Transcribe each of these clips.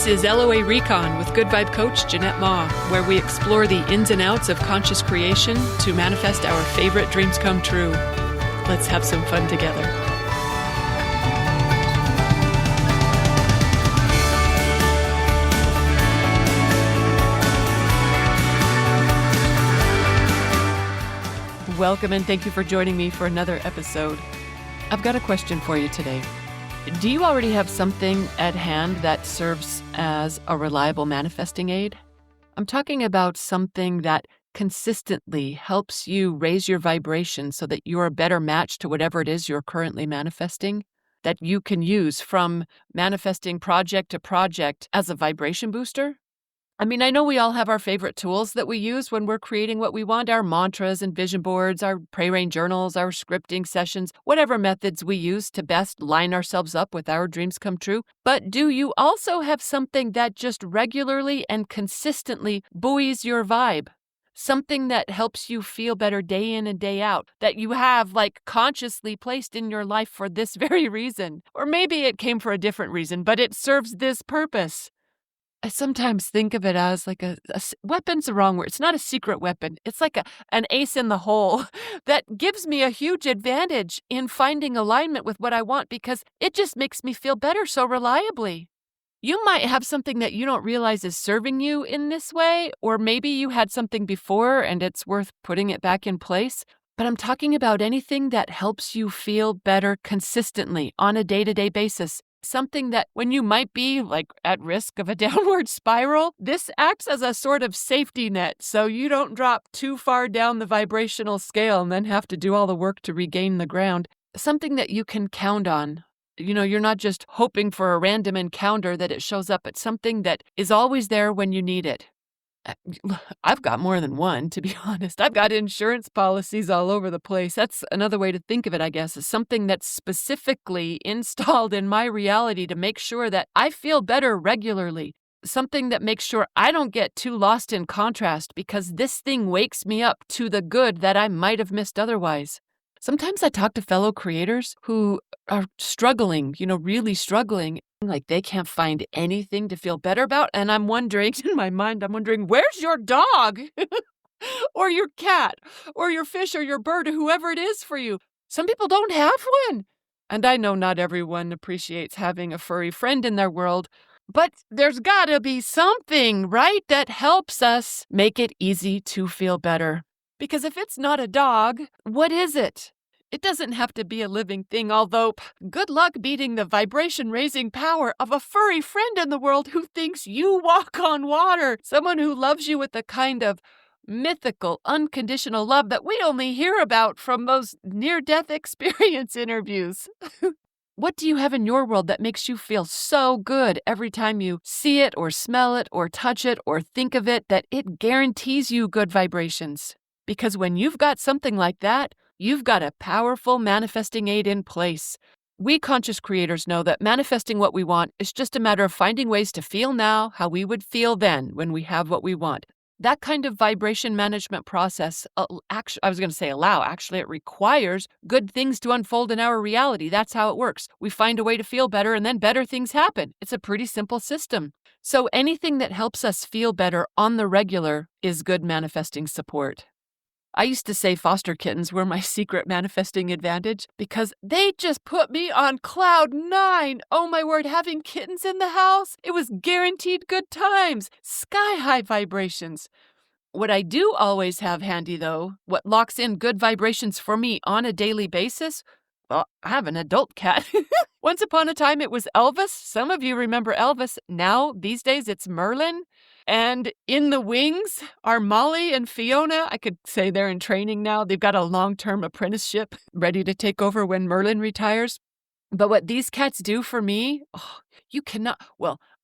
This is LOA Recon with Good Vibe Coach Jeanette Ma, where we explore the ins and outs of conscious creation to manifest our favorite dreams come true. Let's have some fun together. Welcome and thank you for joining me for another episode. I've got a question for you today. Do you already have something at hand that serves as a reliable manifesting aid? I'm talking about something that consistently helps you raise your vibration so that you're a better match to whatever it is you're currently manifesting, that you can use from manifesting project to project as a vibration booster. I mean, I know we all have our favorite tools that we use when we're creating what we want, our mantras and vision boards, our pray rain journals, our scripting sessions, whatever methods we use to best line ourselves up with our dreams come true. But do you also have something that just regularly and consistently buoys your vibe? Something that helps you feel better day in and day out, that you have consciously placed in your life for this very reason. Or maybe it came for a different reason, but it serves this purpose. I sometimes think of it as weapon's the wrong word. It's not a secret weapon. It's like an ace in the hole that gives me a huge advantage in finding alignment with what I want because it just makes me feel better so reliably. You might have something that you don't realize is serving you in this way, or maybe you had something before and it's worth putting it back in place. But I'm talking about anything that helps you feel better consistently on a day-to-day basis. Something that when you might be at risk of a downward spiral, this acts as a sort of safety net so you don't drop too far down the vibrational scale and then have to do all the work to regain the ground. Something that you can count on. You know, you're not just hoping for a random encounter that it shows up. It's something that is always there when you need it. I've got more than one, to be honest. I've got insurance policies all over the place. That's another way to think of it, I guess, is something that's specifically installed in my reality to make sure that I feel better regularly. Something that makes sure I don't get too lost in contrast because this thing wakes me up to the good that I might have missed otherwise. Sometimes I talk to fellow creators who are struggling, really struggling. They can't find anything to feel better about. And I'm wondering, in my mind, where's your dog? Or your cat? Or your fish or your bird or whoever it is for you? Some people don't have one. And I know not everyone appreciates having a furry friend in their world. But there's gotta be something, right, that helps us make it easy to feel better. Because if it's not a dog, what is it? It doesn't have to be a living thing, although good luck beating the vibration-raising power of a furry friend in the world who thinks you walk on water. Someone who loves you with the kind of mythical, unconditional love that we only hear about from those near-death experience interviews. What do you have in your world that makes you feel so good every time you see it or smell it or touch it or think of it that it guarantees you good vibrations? Because when you've got something like that, you've got a powerful manifesting aid in place. We conscious creators know that manifesting what we want is just a matter of finding ways to feel now how we would feel then when we have what we want. That kind of vibration management process, it requires good things to unfold in our reality. That's how it works. We find a way to feel better and then better things happen. It's a pretty simple system. So anything that helps us feel better on the regular is good manifesting support. I used to say foster kittens were my secret manifesting advantage because they just put me on cloud 9. Oh my word, having kittens in the house, it was guaranteed good times, sky-high vibrations. What I do always have handy, though, what locks in good vibrations for me on a daily basis, well, I have an adult cat. Once upon a time, it was Elvis. Some of you remember Elvis. Now, these days, it's Merlin. And in the wings are Molly and Fiona. I could say they're in training now. They've got a long-term apprenticeship ready to take over when Merlin retires. But what these cats do for me,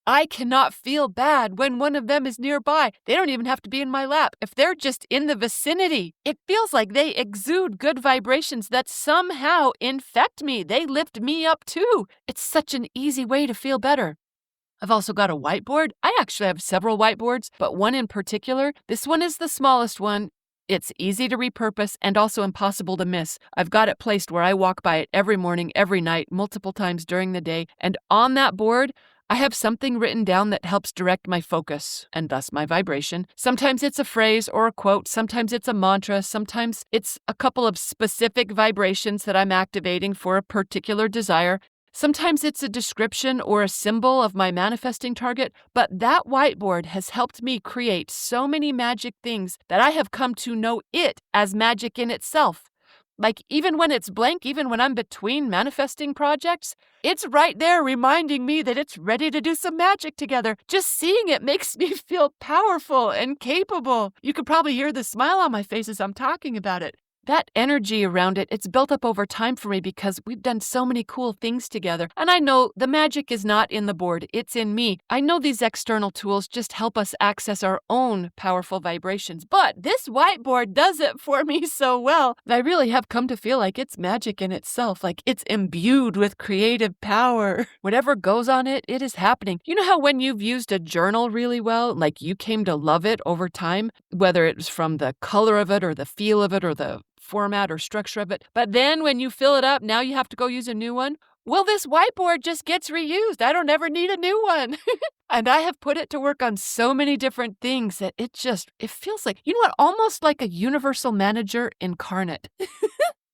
I cannot feel bad when one of them is nearby. They don't even have to be in my lap. If they're just in the vicinity, it feels like they exude good vibrations that somehow infect me. They lift me up too. It's such an easy way to feel better. I've also got a whiteboard. I actually have several whiteboards, but one in particular, this one is the smallest one. It's easy to repurpose and also impossible to miss. I've got it placed where I walk by it every morning, every night, multiple times during the day. And on that board, I have something written down that helps direct my focus and thus my vibration. Sometimes it's a phrase or a quote. Sometimes it's a mantra. Sometimes it's a couple of specific vibrations that I'm activating for a particular desire. Sometimes it's a description or a symbol of my manifesting target, but that whiteboard has helped me create so many magic things that I have come to know it as magic in itself. Like, even when it's blank, even when I'm between manifesting projects, it's right there reminding me that it's ready to do some magic together. Just seeing it makes me feel powerful and capable. You could probably hear the smile on my face as I'm talking about it. That energy around it, it's built up over time for me because we've done so many cool things together. And I know the magic is not in the board, it's in me. I know these external tools just help us access our own powerful vibrations, but this whiteboard does it for me so well that I really have come to feel like it's magic in itself, like it's imbued with creative power. Whatever goes on it, it is happening. You know how when you've used a journal really well, like you came to love it over time, whether it was from the color of it or the feel of it or the format or structure of it. But then when you fill it up, now you have to go use a new one. Well, this whiteboard just gets reused. I don't ever need a new one. And I have put it to work on so many different things that it feels like, you know what, almost like a universal manager incarnate.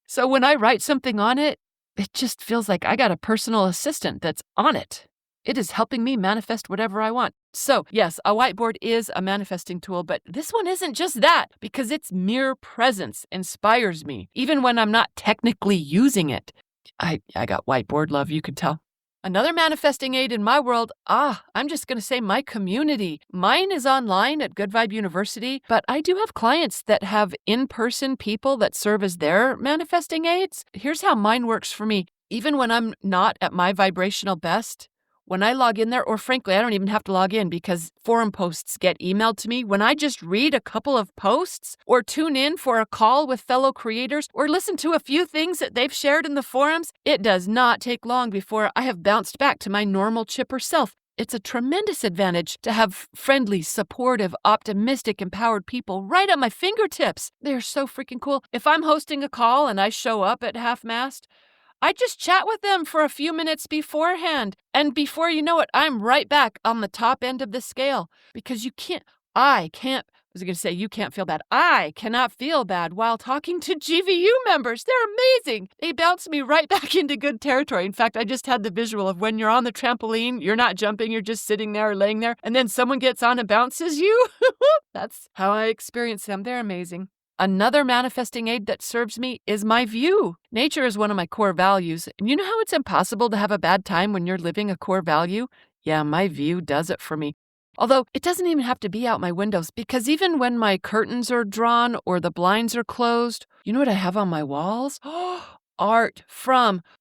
So when I write something on it, it just feels like I got a personal assistant that's on it. It is helping me manifest whatever I want. So, yes, a whiteboard is a manifesting tool, but this one isn't just that because its mere presence inspires me, even when I'm not technically using it. I got whiteboard love, you could tell. Another manifesting aid in my world, I'm just going to say my community. Mine is online at Good Vibe University, but I do have clients that have in-person people that serve as their manifesting aids. Here's how mine works for me. Even when I'm not at my vibrational best, when I log in there, or frankly, I don't even have to log in because forum posts get emailed to me. When I just read a couple of posts or tune in for a call with fellow creators or listen to a few things that they've shared in the forums, it does not take long before I have bounced back to my normal chipper self. It's a tremendous advantage to have friendly, supportive, optimistic, empowered people right at my fingertips. They're so freaking cool. If I'm hosting a call and I show up at half-mast, I just chat with them for a few minutes beforehand. And before you know it, I'm right back on the top end of the scale. Because you can't feel bad. I cannot feel bad while talking to GVU members. They're amazing. They bounce me right back into good territory. In fact, I just had the visual of when you're on the trampoline, you're not jumping, you're just sitting there or laying there, and then someone gets on and bounces you. That's how I experience them. They're amazing. Another manifesting aid that serves me is my view. Nature is one of my core values. And you know how it's impossible to have a bad time when you're living a core value? Yeah, my view does it for me. Although it doesn't even have to be out my windows, because even when my curtains are drawn or the blinds are closed, you know what I have on my walls? Art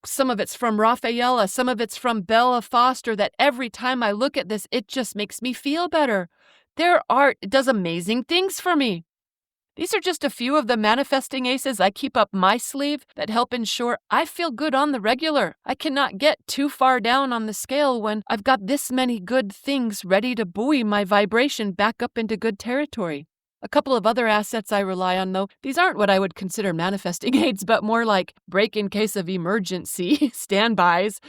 some of it's from Rafaela, some of it's from Bella Foster, that every time I look at this, it just makes me feel better. Their art does amazing things for me. These are just a few of the manifesting aces I keep up my sleeve that help ensure I feel good on the regular. I cannot get too far down on the scale when I've got this many good things ready to buoy my vibration back up into good territory. A couple of other assets I rely on, though, these aren't what I would consider manifesting aids, but more like break in case of emergency standbys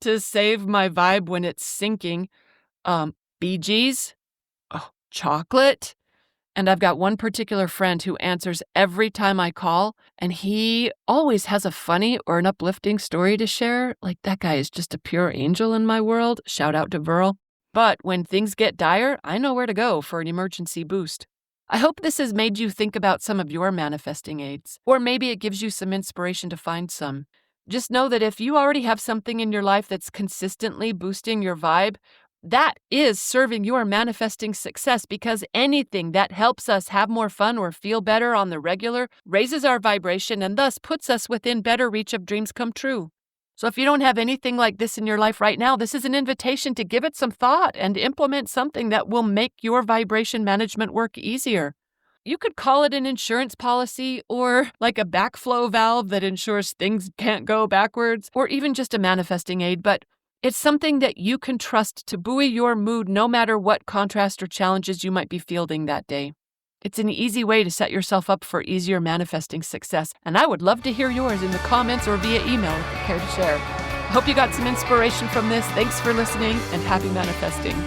to save my vibe when it's sinking. Bee Gees, chocolate. And I've got one particular friend who answers every time I call, and he always has a funny or an uplifting story to share. Like, that guy is just a pure angel in my world. Shout out to Verl. But when things get dire, I know where to go for an emergency boost. I hope this has made you think about some of your manifesting aids, or maybe it gives you some inspiration to find some. Just know that if you already have something in your life that's consistently boosting your vibe, that is serving your manifesting success, because anything that helps us have more fun or feel better on the regular raises our vibration and thus puts us within better reach of dreams come true. So if you don't have anything like this in your life right now, this is an invitation to give it some thought and implement something that will make your vibration management work easier. You could call it an insurance policy, or like a backflow valve that ensures things can't go backwards, or even just a manifesting aid, but it's something that you can trust to buoy your mood no matter what contrast or challenges you might be fielding that day. It's an easy way to set yourself up for easier manifesting success, and I would love to hear yours in the comments or via email if you care to share. Hope you got some inspiration from this. Thanks for listening, and happy manifesting.